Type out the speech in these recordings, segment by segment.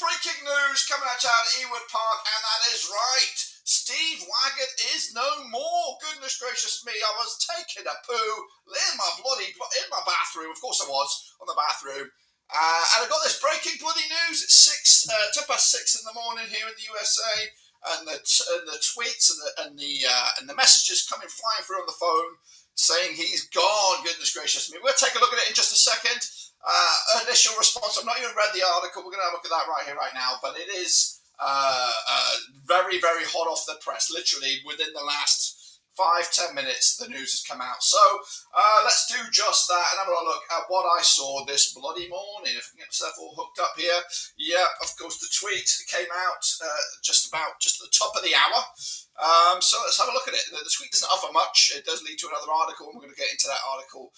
breaking news coming out of Ewood Park, and that is right. Steve Waggott is no more. Goodness gracious me, I was taking a poo in my bathroom. Of course I was, on the bathroom. And I got this breaking bloody news. It's 6 in the morning here in the USA, and the tweets and the messages coming flying through on the phone saying he's gone. Goodness gracious me. We'll take a look at it in just a second. Initial response. I've not even read the article. We're going to have a look at that right here, right now. But it is very, very hot off the press. Literally within the last 5-10 minutes, the news has come out. So let's do just that and have a look at what I saw this bloody morning. If I can get myself all hooked up here. Yeah, of course, the tweet came out just at the top of the hour. So let's have a look at it. The tweet doesn't offer much. It does lead to another article, and we're going to get into that article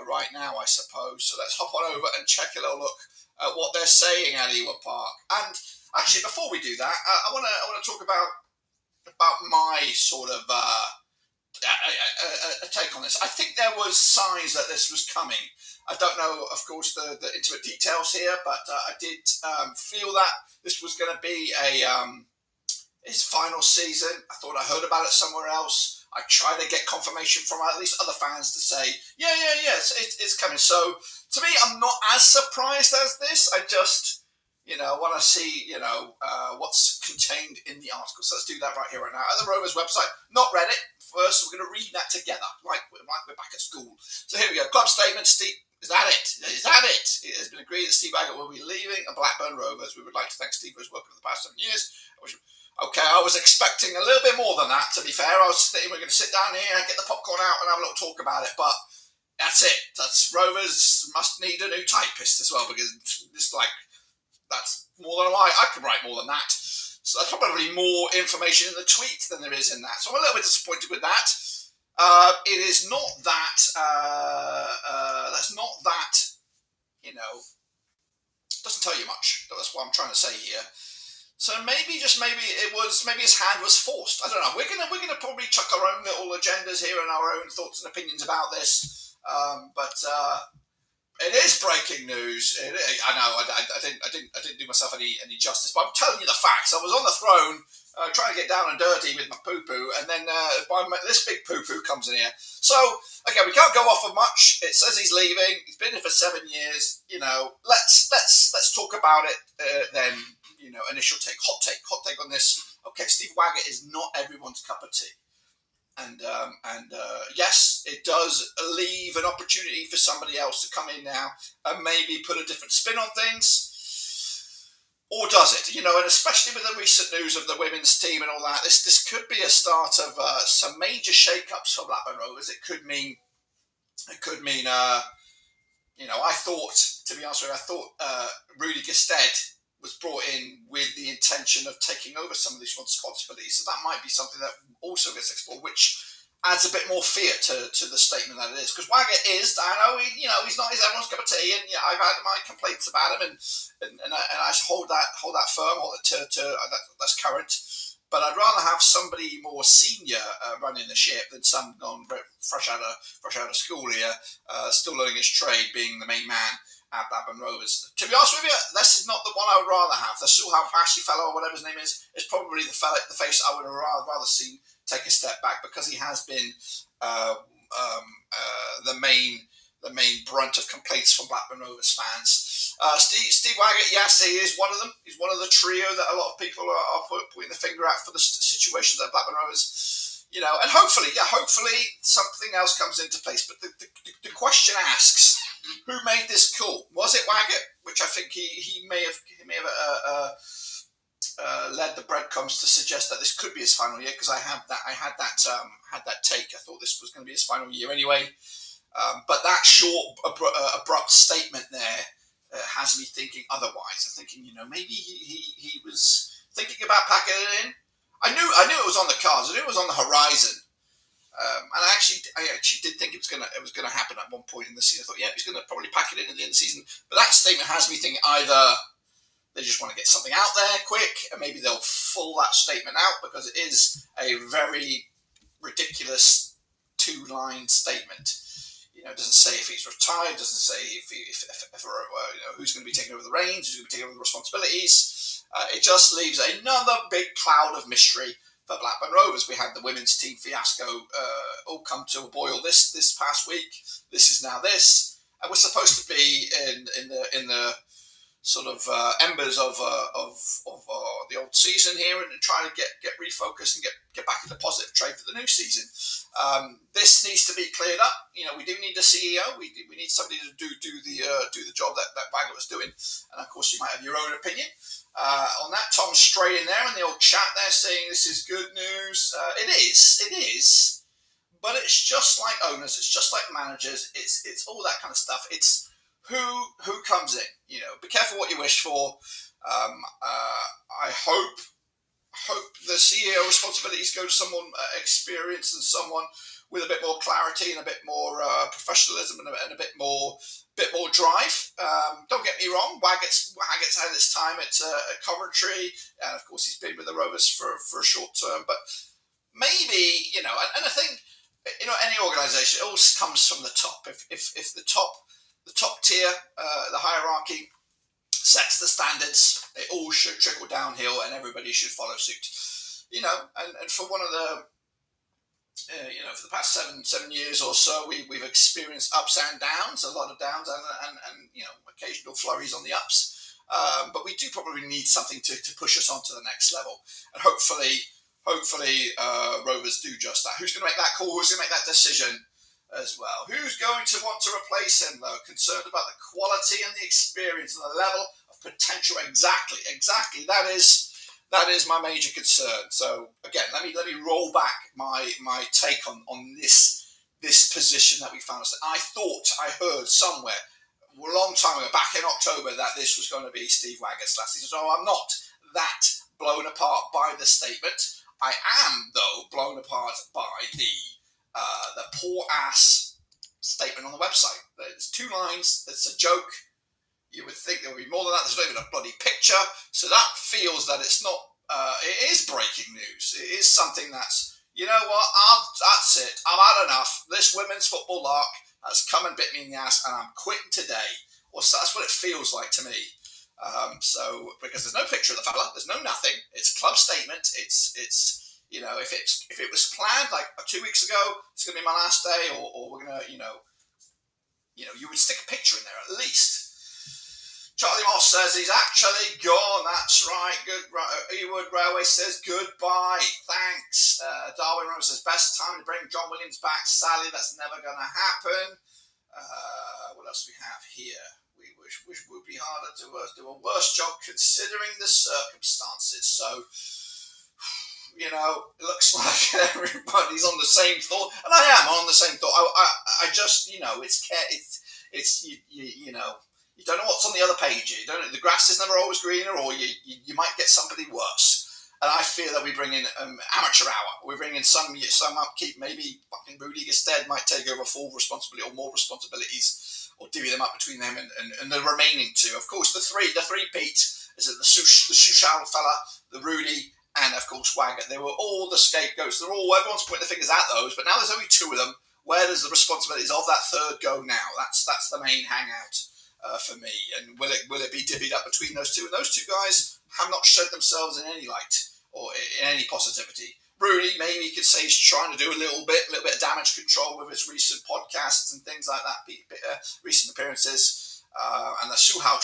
right now, I suppose. So let's hop on over and check a little look at what they're saying at Ewood Park. And actually, before we do that, I want to talk about my sort of a take on this. I think there was signs that this was coming. I don't know, of course, the intimate details here, but I did feel that this was going to be his final season. I thought I heard about it somewhere else. I tried to get confirmation from at least other fans to say, yeah, it's coming. So to me, I'm not as surprised as this. I just, want to see, what's contained in the article. So let's do that right here, right now. At the Rovers website, not read it. First, we're going to read that together, like we're back at school. So here we go. Club statement, Steve. Is that it? It has been agreed that Steve Waggott will be leaving Blackburn Rovers. We would like to thank Steve for his work over the past 7 years. Okay, I was expecting a little bit more than that, to be fair. I was thinking we're going to sit down here and get the popcorn out and have a little talk about it, but that's it. That's Rovers must need a new typist as well, because that's more than I can write more than that. So there's probably more information in the tweet than there is in that. So I'm a little bit disappointed with that. It is not that, that's not that, doesn't tell you much. That's what I'm trying to say here. So maybe his hand was forced. I don't know. We're gonna probably chuck our own little agendas here and our own thoughts and opinions about this. But it is breaking news. I know. I didn't do myself any justice. But I'm telling you the facts. I was on the throne trying to get down and dirty with my poo-poo, and then this big poo-poo comes in here. So okay, we can't go off of much. It says he's leaving. He's been here for 7 years. Let's talk about it then. Initial hot take on this. Okay, Steve Waggott is not everyone's cup of tea, and yes, it does leave an opportunity for somebody else to come in now and maybe put a different spin on things, or does it? And especially with the recent news of the women's team and all that, this could be a start of some major shake-ups for Blackburn Rovers. It could mean. I thought, to be honest with you, Rudy Gestead was brought in with the intention of taking over some of these responsibilities. So that might be something that also gets explored, which adds a bit more fear to the statement that it is. Because Waggott is, I know, he's not everyone's cup of tea, and I've had my complaints about him, and I hold that firm, that's current. But I'd rather have somebody more senior running the ship than some gone fresh out of school here, still learning his trade, being the main man at Blackburn Rovers. To be honest with you, this is not the one I would rather have. The Suhal Pashy fellow, or whatever his name is probably the face I would have rather seen take a step back, because he has been the main brunt of complaints from Blackburn Rovers fans. Steve Waggott, yes, he is one of them. He's one of the trio that a lot of people are pointing the finger at for the situations at Blackburn Rovers. And hopefully something else comes into place. But the question asks, who made this call? Was it Waggott? Which I think he may have led the breadcrumbs to suggest that this could be his final year, because I had that take. I thought this was going to be his final year anyway. But that short, abrupt statement there has me thinking otherwise. I'm thinking, maybe he was thinking about packing it in. I knew it was on the cards. I knew it was on the horizon. And I actually did think it was gonna happen at one point in the season. I thought, yeah, he's gonna probably pack it in at the end of the season. But that statement has me thinking either they just want to get something out there quick, and maybe they'll full that statement out, because it is a very ridiculous 2-line statement. doesn't say if he's retired, doesn't say who's going to be taking over the reins, who's going to be taking over the responsibilities. It just leaves another big cloud of mystery for Blackburn Rovers. We had the women's team fiasco all come to a boil this past week. This is now this, and we're supposed to be in the sort of embers of the old season here, and try to get refocused and get back into positive trade for the new season. This needs to be cleared up. We do need a CEO. We need somebody to do the job that Waggott was doing. And of course, you might have your own opinion on that. Tom's straight in there in the old chat there saying this is good news. It is. But it's just like owners. It's just like managers. It's all that kind of stuff. It's who comes in. Be careful what you wish for. I hope the CEO responsibilities go to someone experienced and someone with a bit more clarity and a bit more professionalism and a bit more drive. Don't get me wrong, Waggott's had his time at Coventry, and of course he's been with the Rovers for a short term. But maybe and I think any organisation, it all comes from the top. If the top tier, the hierarchy sets the standards, they all should trickle downhill and everybody should follow suit. And for one of the for the past seven years or so, we've experienced ups and downs, a lot of downs and occasional flurries on the ups. But we do probably need something to push us on to the next level. And hopefully Rovers do just that. Who's going to make that call? Who's going to make that decision as well? Who's going to want to replace him, though? Concerned about the quality and the experience and the level of potential. Exactly. That is my major concern. So again, let me roll back my take on this position that we found us. I thought I heard somewhere a long time ago, back in October, that this was going to be Steve Waggott's last season. So I'm not that blown apart by the statement. I am, though, blown apart by the poor ass statement on the website. There's 2 lines. It's a joke. You would think there would be more than that. There's not even a bloody picture. So that feels that it's not. It is breaking news. It is something that's. You know what? That's it. I've had enough. This women's football lark has come and bit me in the ass, and I'm quitting today. Or so that's what it feels like to me. So because there's no picture of the fella, there's no nothing. It's club statement. It's if it was planned like 2 weeks ago, it's gonna be my last day, or we're gonna you would stick a picture in there at least. Charlie Moss says he's actually gone. That's right. Good. Ewood Railway says goodbye. Thanks. Darwin Rose says best time to bring John Williams back. Sadly, that's never going to happen. What else do we have here? We wish it would be harder to do a worse job considering the circumstances. So, it looks like everybody's on the same thought, and I am on the same thought. I just, you don't know what's on the other page. You don't know, the grass is never always greener, or you might get somebody worse. And I feel that we bring in amateur hour. We bring in some upkeep. Maybe fucking Rudy Gestead might take over full responsibility or more responsibilities, or divvy them up between them and the remaining 2. Of course, the three Pete is it the Sushal fella, the Rudy, and of course Waggott. They were all the scapegoats. Everyone's pointing their fingers at those, but now there's only 2 of them. Where does the responsibilities of that third go now? That's the main hangout. For me, and will it be divvied up between those 2? And those 2 guys have not showed themselves in any light or in any positivity. Rudy, maybe you could say he's trying to do a little bit of damage control with his recent podcasts and things like that, recent appearances. And the Shuhao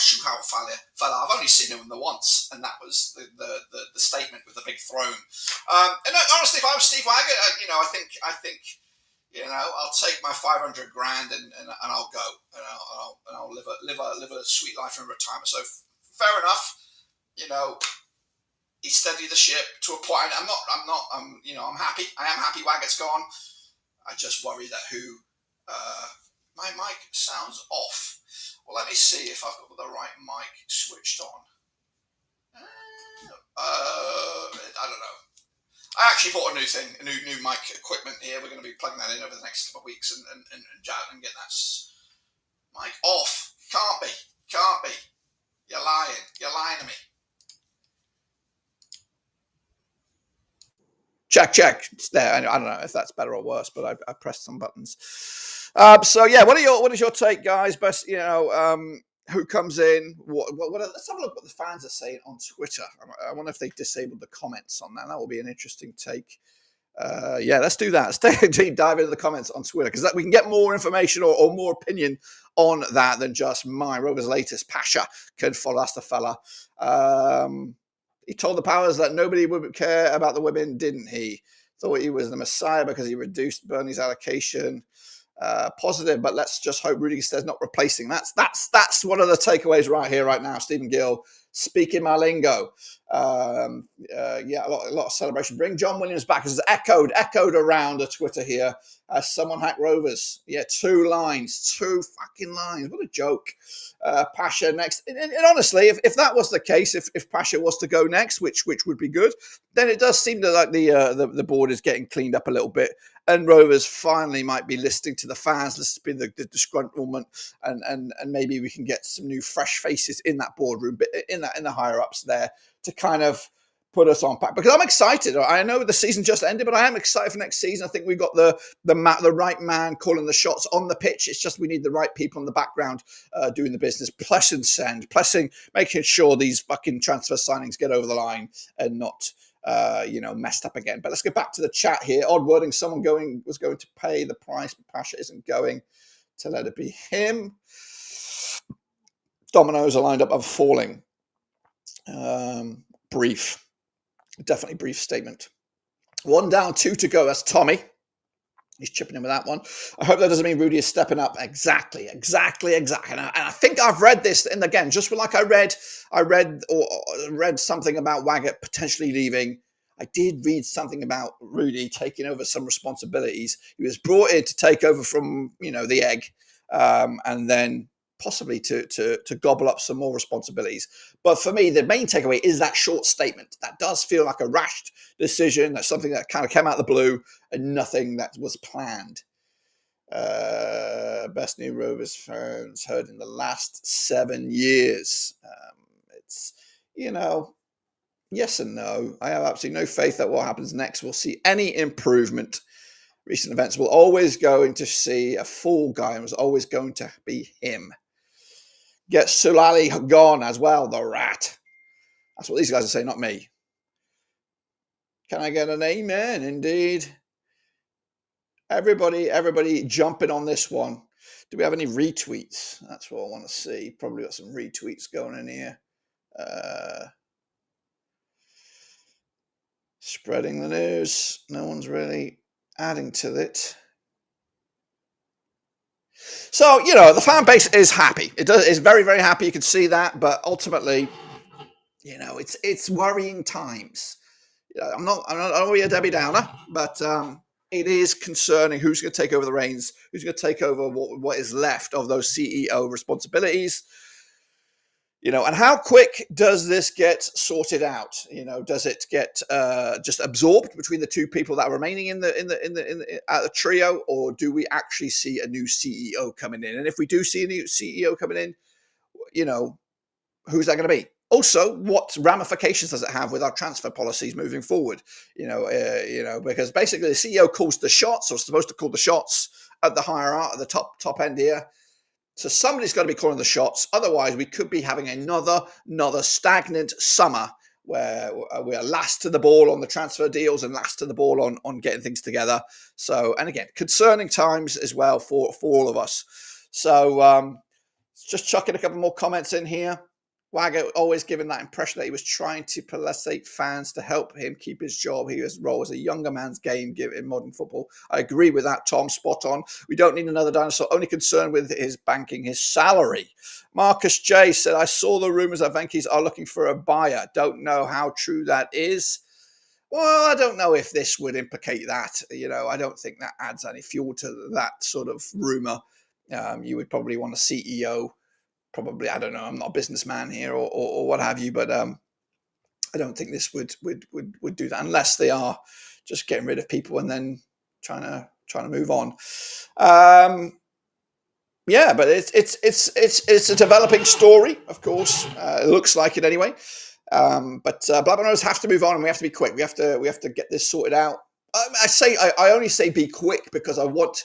fella, I've only seen him once, and that was the statement with the big throne. And honestly, if I was Steve Waggott, I think. I'll take my 500 grand and I'll go and I'll live a sweet life in retirement. So fair enough. He steadied the ship to a point. I'm happy. I am happy Waggott's gone. I just worry that my mic sounds off. Well, let me see if I've got the right mic switched on. I don't know. I actually bought a new thing, a new mic equipment here. We're going to be plugging that in over the next couple of weeks and get that mic off. Can't be. You're lying to me. Check. It's there. I don't know if that's better or worse, but I pressed some buttons. So yeah, what is your take, guys? Best, who comes in? Let's have a look what the fans are saying on Twitter. I wonder if they disabled the comments on that. That will be an interesting take. Yeah, let's do that. Let's deep dive into the comments on Twitter because we can get more information or more opinion on that than just my Rover's latest. Pasha could follow. That's the fella. He told the powers that nobody would care about the women, didn't he? Thought he was the messiah because he reduced Bernie's allocation. Positive, but let's just hope Rudy Gested's not replacing. That's one of the takeaways right here, right now. Stephen Gill speaking my lingo. Yeah, a lot of celebration. Bring John Williams back. This is echoed around the Twitter here. Someone hacked Rovers. Yeah, two fucking lines. What a joke. Pasha next. And honestly, if that was the case, if Pasha was to go next, which would be good, then it does seem that like the board is getting cleaned up a little bit, and Rovers finally might be listening to the fans, listening to the disgruntlement, and maybe we can get some new fresh faces in that boardroom, but in the higher ups there to kind of put us on pack. Because I'm excited. I know the season just ended, but I am excited for next season. I think we've got the right man calling the shots on the pitch. It's just we need the right people in the background doing the business, pressing, making sure these fucking transfer signings get over the line and not messed up again. But let's get back to the chat here. Odd wording. Someone was going to pay the price, but Pasha isn't going to let it be him. Dominoes are lined up of falling. Brief. Definitely brief statement. 1 down, 2 to go. That's Tommy. He's chipping in with that one. I hope that doesn't mean Rudy is stepping up. Exactly. And I think I've read this, and again, just like I read something about Waggott potentially leaving. I did read something about Rudy taking over some responsibilities. He was brought in to take over from the egg, and then possibly to gobble up some more responsibilities. But for me, the main takeaway is that short statement. That does feel like a rash decision. That's something that kind of came out of the blue and nothing that was planned. Best new Rovers fans heard in the last 7 years. It's, yes and no. I have absolutely no faith that what happens next will see any improvement. Recent events will always going to see a fall guy and was always going to be him. Get Sulali gone as well, the rat. That's what these guys are saying, not me. Can I get an amen? Indeed. Everybody jumping on this one. Do we have any retweets? That's what I want to see. Probably got some retweets going in here. Spreading the news. No one's really adding to it. So, the fan base is happy. It's very, very happy. You can see that. But ultimately, it's worrying times. I'm not a Debbie Downer, but it is concerning who's going to take over the reins, who's going to take over what is left of those CEO responsibilities. And how quick does this get sorted out? Does it get just absorbed between the two people that are remaining in the trio, or do we actually see a new CEO coming in? And if we do see a new CEO coming in, who's that going to be? Also, what ramifications does it have with our transfer policies moving forward? Because basically the CEO calls the shots, or is supposed to call the shots at the higher art, at the top end here. So somebody's got to be calling the shots. Otherwise, we could be having another stagnant summer where we're last to the ball on the transfer deals and last to the ball on getting things together. So, and again, concerning times as well for all of us. So just chucking a couple more comments in here. Waggott always given that impression that he was trying to palisade fans to help him keep his job. His role as a younger man's game in modern football. I agree with that, Tom. Spot on. We don't need another dinosaur. Only concerned with his banking his salary. Marcus J said, I saw the rumours that Venky's are looking for a buyer. Don't know how true that is. Well, I don't know if this would implicate that. I don't think that adds any fuel to that sort of rumour. You would probably want a CEO. Probably, I don't know. I'm not a businessman here or what have you, but I don't think this would do that unless they are just getting rid of people and then trying to move on. Yeah, but it's a developing story, of course. It looks like it anyway. But Blackburn Rovers have to move on, and we have to be quick. We have to get this sorted out. I only say be quick because I want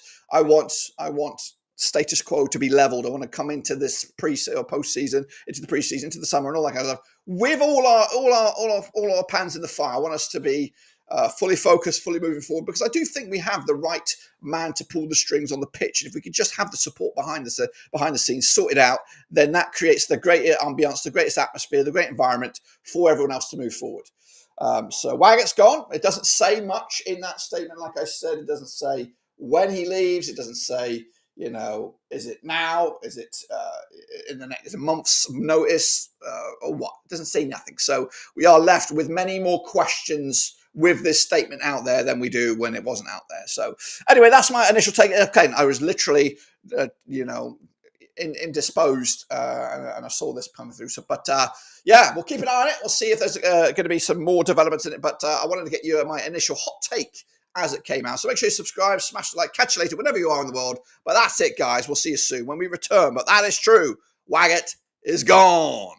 status quo to be leveled. I want to come into this or postseason, into the preseason, into the summer, and all that kind of stuff with all our pans in the fire. I want us to be fully focused, fully moving forward, because I do think we have the right man to pull the strings on the pitch. And if we could just have the support behind the scenes sorted out, then that creates the great ambience, the greatest atmosphere, the great environment for everyone else to move forward. So Waggott's gone. It doesn't say much in that statement. Like I said, it doesn't say when he leaves. It doesn't say, is it now? Is it in the next month's notice or what? It doesn't say nothing. So we are left with many more questions with this statement out there than we do when it wasn't out there. So anyway, that's my initial take. Okay, I was literally, indisposed, and I saw this come through. So, but yeah, we'll keep an eye on it. We'll see if there's going to be some more developments in it. But I wanted to get you my initial hot take as it came out. So make sure you subscribe, smash the like, catch you later, whenever you are in the world. But that's it, guys. We'll see you soon when we return. But that is true. Waggott is gone.